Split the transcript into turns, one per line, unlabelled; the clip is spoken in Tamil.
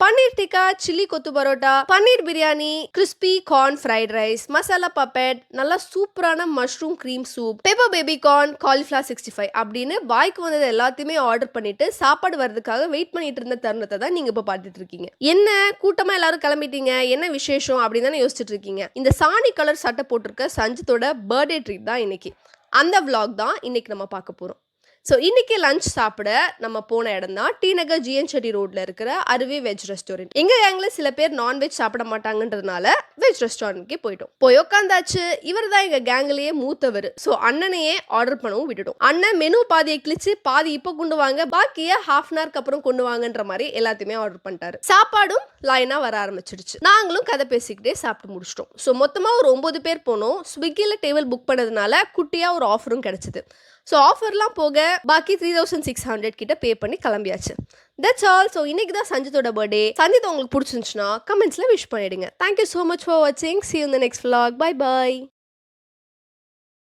பன்னீர் tikka, chilli kothu parotta, paneer biryani, crispy corn fried rice, masala பப்பெட், நல்லா சூப்பரான mushroom cream soup, pepper baby corn, cauliflower 65 அப்படின்னு வாய்க்கு வந்தது எல்லாத்தையுமே ஆர்டர் பண்ணிட்டு சாப்பாடு வர்றதுக்காக வெயிட் பண்ணிட்டு இருந்த தருணத்தை தான் நீங்க இப்ப பார்த்துட்டு இருக்கீங்க. என்ன கூட்டமா எல்லாரும் கிளம்பிட்டீங்க, என்ன விசேஷம் அப்படின்னு தானே யோசிச்சுட்டு இருக்கீங்க. இந்த சாணி கலர் சட்டை போட்டிருக்க சஞ்சித்தோட பர்த்டே ட்ரீட் தான் இன்னைக்கு. அந்த vlog தான் இன்னைக்கு நம்ம பார்க்க போறோம். ஸோ இன்னைக்கு லஞ்ச் சாப்பிட நம்ம போன இடம் தான் டி நகர் ஜிஎன் செட்டி ரோட்ல இருக்கிற அருவி வெஜ் ரெஸ்டாரண்ட். எங்க கேங்ல சில பேர் நான்வெஜ் சாப்பிட மாட்டாங்கன்றதுனால வெஜ் ரெஸ்டாரண்ட்கே போயிட்டோம். போய் உட்காந்தாச்சு. இவர் தான் எங்க கேங்லயே மூத்தவர். ஸோ அண்ணனையே ஆர்டர் பண்ணவும் விட்டுட்டோம். அண்ணன் மெனு பாதியை கிழிச்சு பாதி இப்போ கொண்டு வாங்க, பாக்கிய ஹாஃப் அன் ஹவருக்கு அப்புறம் கொண்டு வாங்கன்ற மாதிரி எல்லாத்தையுமே ஆர்டர் பண்ணிட்டாரு. சாப்பாடும் லைனா வர ஆரம்பிச்சிடுச்சு. நாங்களும் கதை பேசிக்கிட்டே சாப்பிட்டு முடிச்சிட்டோம். ஸோ மொத்தமா ஒரு 9 பேர் போனோம். ஸ்விக்கில டேபிள் புக் பண்ணதுனால குட்டியா ஒரு ஆஃபரும் கிடைச்சது. ஸோ ஆஃபர்லாம் போக பாக்கி 3600 கிட்ட பே பண்ணி கிளம்பியாச்சு. That's all. ஸோ இன்னைக்கு தான் சஞ்சித்தோட பர்த்டே. சஞ்சித் உங்களுக்கு பிடிச்சிருந்துச்சுன்னா கமெண்ட்ஸ்ல விஷ் பண்ணிடுங்க. தேங்க்யூ ஸோ மச் ஃபார் வாட்சிங். See you in the next vlog. Bye bye.